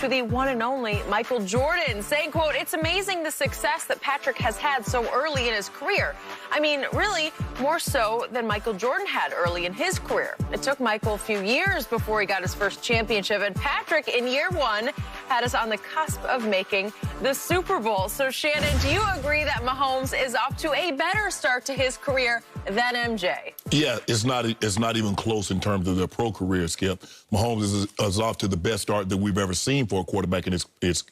To the one and only Michael Jordan, saying, quote, "It's amazing the success that Patrick has had so early in his career. I mean, really, more so than Michael Jordan had early in his career. It took Michael a few years before he got his first championship, and Patrick, in year one, had us on the cusp of making the Super Bowl." So, Shannon, do you agree that Mahomes is off to a better start to his career than MJ? Yeah, it's not even close in terms of their pro career, Skip. Mahomes is off to the best start that we've ever seen for a quarterback in his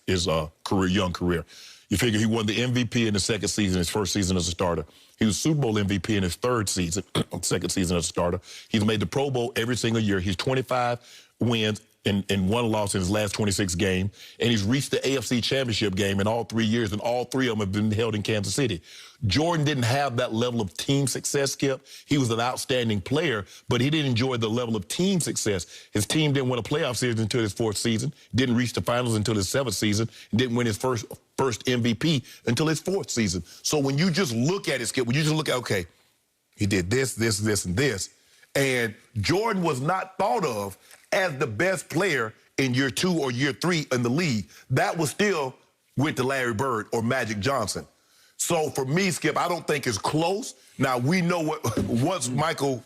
young career. You figure he won the MVP in the second season, his first season as a starter. He was Super Bowl MVP in his third season, second season as a starter. He's made the Pro Bowl every single year. He's 25 wins and one loss in his last 26 games. And he's reached the AFC Championship game in all 3 years, and all 3 of them have been held in Kansas City. Jordan didn't have that level of team success, Skip. He was an outstanding player, but he didn't enjoy the level of team success. His team didn't win a playoff series until his 4th season, didn't reach the finals until his 7th season, and didn't win his first MVP until his 4th season. So when you just look at it, Skip, when you just look at, okay, he did this, this, this, and this, and Jordan was not thought of as the best player in year 2 or year 3 in the league. That was still went to Larry Bird or Magic Johnson. So for me, Skip, I don't think it's close. Now, we know what once Michael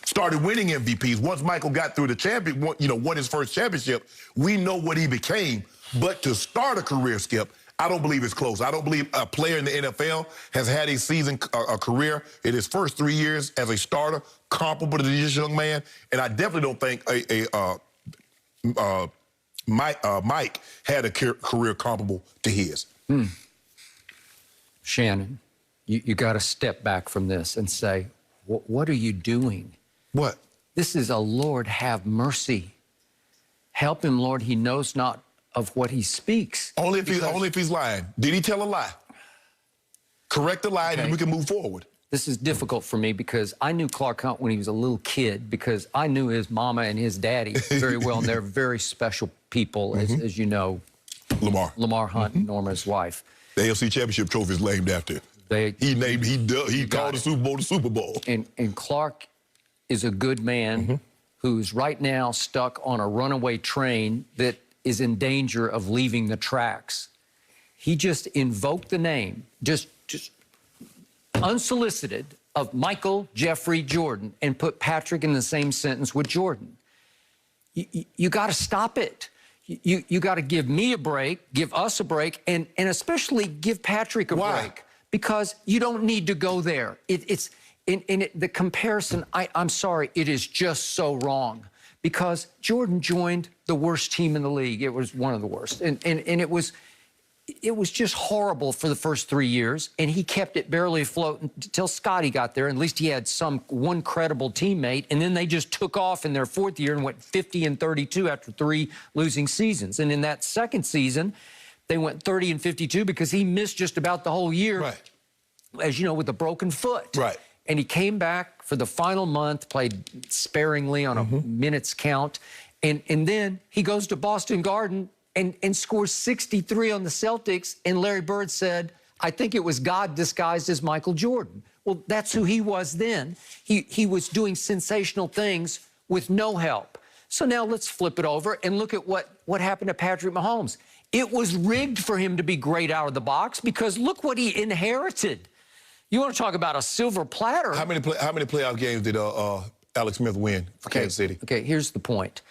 started winning MVPs, once Michael got through the won his first championship, we know what he became. But to start a career, Skip, I don't believe it's close. I don't believe a player in the NFL has had a career in his first 3 years as a starter comparable to this young man. And I definitely don't think Mike had a career comparable to his. Shannon, you got to step back from this and say, what are you doing? What? This is a Lord have mercy. Help him, Lord. He knows not of what he speaks. Only if he's lying. Did he tell a lie? Correct the lie, and we can move forward. This is difficult for me because I knew Clark Hunt when he was a little kid because I knew his mama and his daddy very well, and they're very special people, as you know. Lamar Hunt, Norma's wife. The AFC Championship trophy is named after him. He called the Super Bowl. And Clark is a good man who's right now stuck on a runaway train that is in danger of leaving the tracks. He just invoked the name, just unsolicited, of Michael Jeffrey Jordan and put Patrick in the same sentence with Jordan. You got to stop it. You got to give me a break, give us a break, and especially give Patrick a break. Because you don't need to go there. The comparison, I'm sorry, it is just so wrong. Because Jordan joined the worst team in the league. It was one of the worst. And it was just horrible for the first 3 years, and he kept it barely afloat until Scotty got there. At least he had one credible teammate, and then they just took off in their 4th year and went 50-32 after 3 losing seasons. And in that 2nd season, they went 30-52 because he missed just about the whole year, as you know, with a broken foot. And he came back for the final month, played sparingly on a minutes count, and then he goes to Boston Garden and scores 63 on the Celtics, and Larry Bird said, I think it was God disguised as Michael Jordan. Well, that's who he was then. He was doing sensational things with no help. So now let's flip it over and look at what happened to Patrick Mahomes. It was rigged for him to be great out of the box because look what he inherited. You want to talk about a silver platter. How many playoff games did Alex Smith win for Kansas City? Okay, here's the point.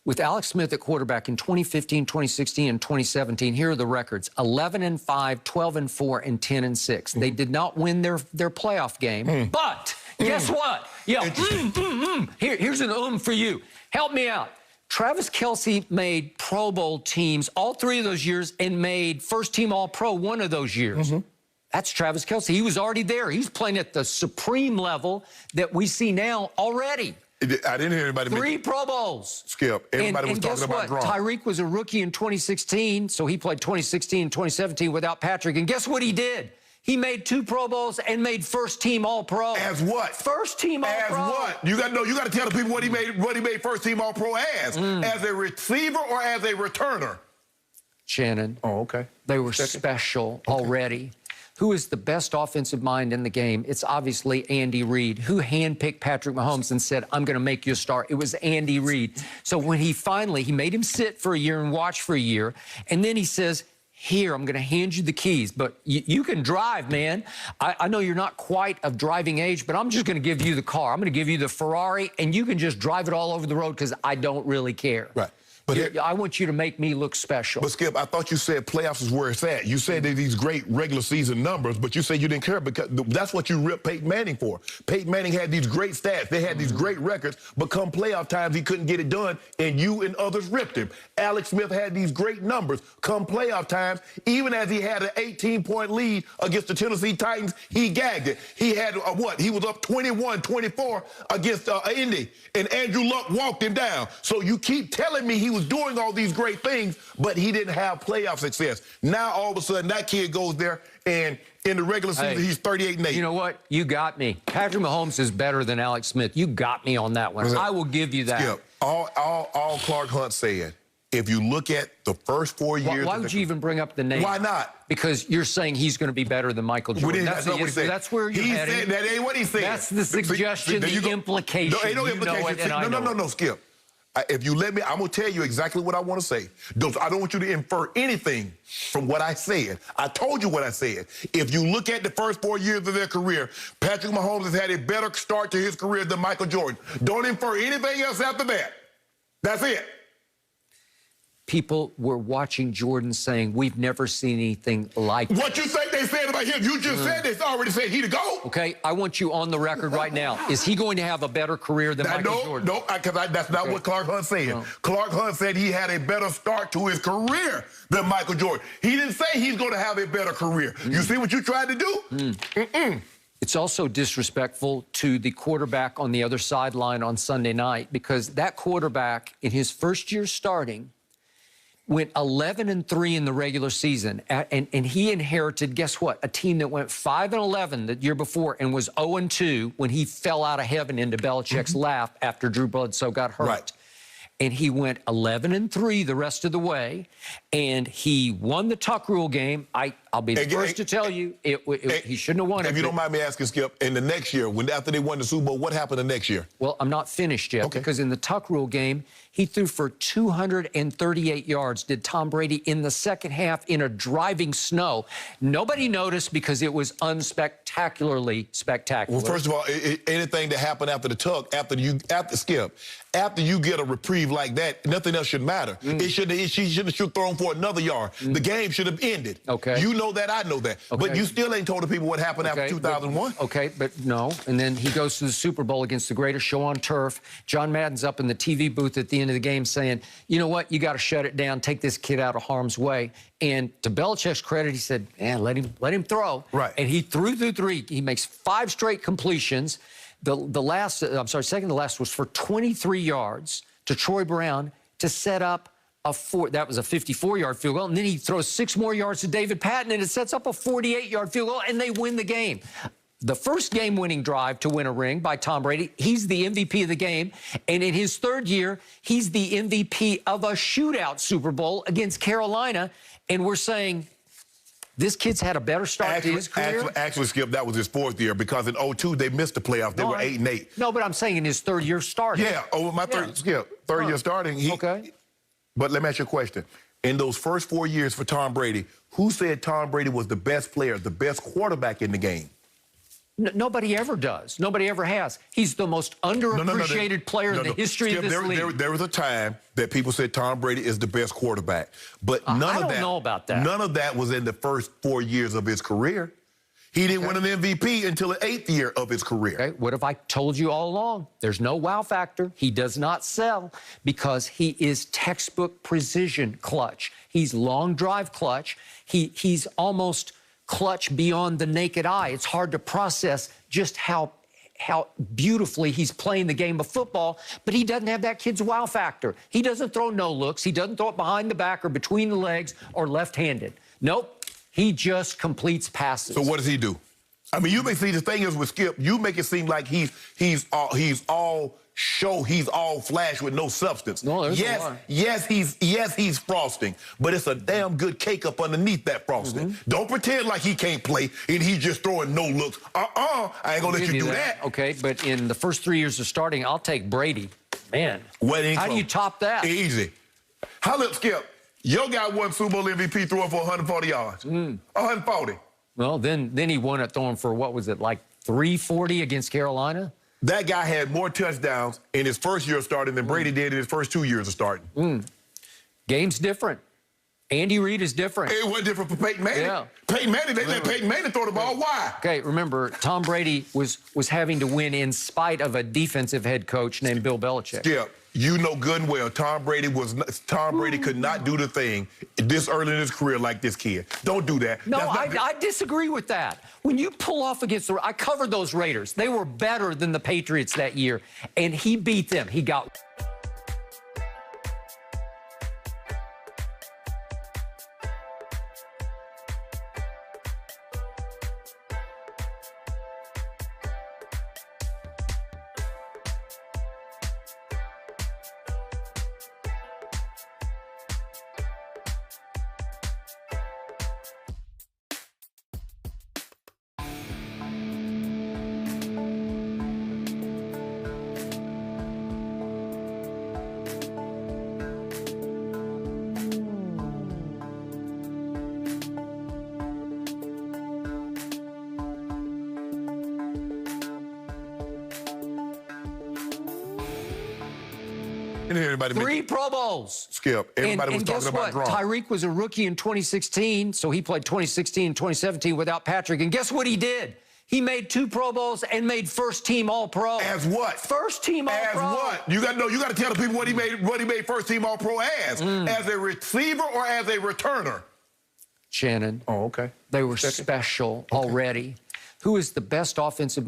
With Alex Smith at quarterback in 2015, 2016, and 2017, here are the records: 11-5, 12-4, and 10-6. They did not win their playoff game, but guess what? Yeah, here's an for you. Help me out. Travis Kelce made Pro Bowl teams all 3 of those years and made first-team All-Pro one of those years. That's Travis Kelce. He was already there. He's playing at the supreme level that we see now already. I didn't hear anybody 3 Pro Bowls. Skip. Everybody was talking about Gronk. Tyreek was a rookie in 2016, so he played 2016 and 2017 without Patrick. And guess what he did? He made 2 Pro Bowls and made first-team All-Pro. As what? First-team All-Pro. As what? You got to tell the people what he made first-team All-Pro as. As a receiver or as a returner? Shannon. Oh, okay. They were special already. who is the best offensive mind in the game? It's obviously Andy Reid. Who handpicked Patrick Mahomes and said, I'm going to make you a star? It was Andy Reid. So when he made him sit for a year and watch for a year, and then he says, here, I'm going to hand you the keys, but you can drive, man. I know you're not quite of driving age, but I'm just going to give you the car. I'm going to give you the Ferrari, and you can just drive it all over the road because I don't really care. Right. But I want you to make me look special. But, Skip, I thought you said playoffs is where it's at. You said these great regular season numbers, but you said you didn't care because that's what you ripped Peyton Manning for. Peyton Manning had these great stats. They had these great records, but come playoff times, he couldn't get it done, and you and others ripped him. Alex Smith had these great numbers. Come playoff times, even as he had an 18-point lead against the Tennessee Titans, he gagged it. He had, He was up 21-24 against Indy, and Andrew Luck walked him down. So you keep telling me he was doing all these great things, but he didn't have playoff success. Now, all of a sudden, that kid goes there, and in the regular season, he's 38-8. You know what? You got me. Patrick Mahomes is better than Alex Smith. You got me on that one. I will give you that. Skip, all Clark Hunt said, if you look at the first 4 years... Why would you even bring up the name? Why not? Because you're saying he's going to be better than Michael Jordan. That's not what he said. That's where you're heading. Said, that ain't what he said. That's the suggestion, the implication. No, ain't no implication. No, Skip. If you let me, I'm going to tell you exactly what I want to say. I don't want you to infer anything from what I said. I told you what I said. If you look at the first 4 years of their career, Patrick Mahomes has had a better start to his career than Michael Jordan. Don't infer anything else after that. That's it. People were watching Jordan saying, we've never seen anything like this. What you think they said about him? You just said they already said he to go. Okay, I want you on the record right now. Is he going to have a better career than Michael Jordan? No, because that's not what Clark Hunt said. No. Clark Hunt said he had a better start to his career than Michael Jordan. He didn't say he's going to have a better career. You see what you tried to do? It's also disrespectful to the quarterback on the other sideline on Sunday night because that quarterback, in his first year starting, went 11-3 in the regular season, and he inherited, guess what, a team that went 5-11 the year before and was 0-2 when he fell out of heaven into Belichick's lap after Drew Bledsoe got hurt. Right. And he went 11-3 the rest of the way, and he won the Tuck Rule game. I'll be the first to tell you, he shouldn't have won it. If you don't mind me asking, Skip, in the next year, after they won the Super Bowl, what happened the next year? Well, I'm not finished yet, because in the Tuck Rule game, he threw for 238 yards, did Tom Brady, in the second half in a driving snow. Nobody noticed because it was unspectacularly spectacular. Well, first of all, anything that happened after the Tuck, after you get a reprieve like that, nothing else should matter. She shouldn't have thrown for another yard. The game should have ended. Okay. You know that, I know that. Okay. But you still ain't told the people what happened after 2001. But no. And then he goes to the Super Bowl against the greatest show on turf. John Madden's up in the TV booth at the end of the game saying, you know what, you got to shut it down, take this kid out of harm's way. And to Belichick's credit, he said, let him throw. Right. And he threw through three. He makes 5 straight completions. Second to last was for 23 yards to Troy Brown to set up that was a 54-yard field goal, and then he throws 6 more yards to David Patton, and it sets up a 48-yard field goal, and they win the game. The first game-winning drive to win a ring by Tom Brady, he's the MVP of the game, and in his 3rd year, he's the MVP of a shootout Super Bowl against Carolina, and we're saying this kid's had a better start to his career? Actually, Skip, that was his 4th year because in 2002, they missed the playoffs. They were 8-8. No, but I'm saying in his 3rd year starting. Yeah, my third year starting. Okay. But let me ask you a question. In those first 4 years for Tom Brady, who said Tom Brady was the best player, the best quarterback in the game? Nobody ever does. Nobody ever has. He's the most underappreciated player in the history of this league. There was a time that people said Tom Brady is the best quarterback. But none of that. I don't know about that. None of that was in the first 4 years of his career. He didn't win an MVP until the 8th year of his career. Okay, what if I told you all along? There's no wow factor. He does not sell because he is textbook precision clutch. He's long drive clutch. He's almost clutch beyond the naked eye. It's hard to process just how beautifully he's playing the game of football, but he doesn't have that kid's wow factor. He doesn't throw no looks. He doesn't throw it behind the back or between the legs or left-handed. Nope. He just completes passes. So what does he do? I mean, you may see the thing is with Skip, you make it seem like he's all show, he's all flash with no substance. No, there's a lot. Yes, he's frosting, but it's a damn good cake up underneath that frosting. Don't pretend like he can't play and he's just throwing no looks. I ain't gonna let you do that. Okay, but in the first 3 years of starting, I'll take Brady. Man, how do you top that? Easy. Holla up, Skip. Your guy won Super Bowl MVP throwing for 140 yards. 140. Well, then he won it throwing for, what was it, like 340 against Carolina? That guy had more touchdowns in his first year of starting than Brady did in his first 2 years of starting. Game's different. Andy Reid is different. It wasn't different for Peyton Manning. Yeah. Peyton Manning, they let Peyton Manning throw the ball. Why? Okay, remember, Tom Brady was having to win in spite of a defensive head coach named Bill Belichick. Skip, you know good and well, Tom Brady could not do the thing this early in his career like this kid. Don't do that. No, I disagree with that. When you pull off against I covered those Raiders. They were better than the Patriots that year, and he beat them. He got... Everybody 3 Pro Bowls. Skip, everybody was talking about Gronk. Tyreek was a rookie in 2016, so he played 2016 and 2017 without Patrick. And guess what he did? He made 2 Pro Bowls and made first-team All-Pro. As what? First-team All-Pro. As what? You got to tell the people what he made first-team All-Pro as. As a receiver or as a returner? Shannon. Oh, okay. They were special already. Who is the best offensive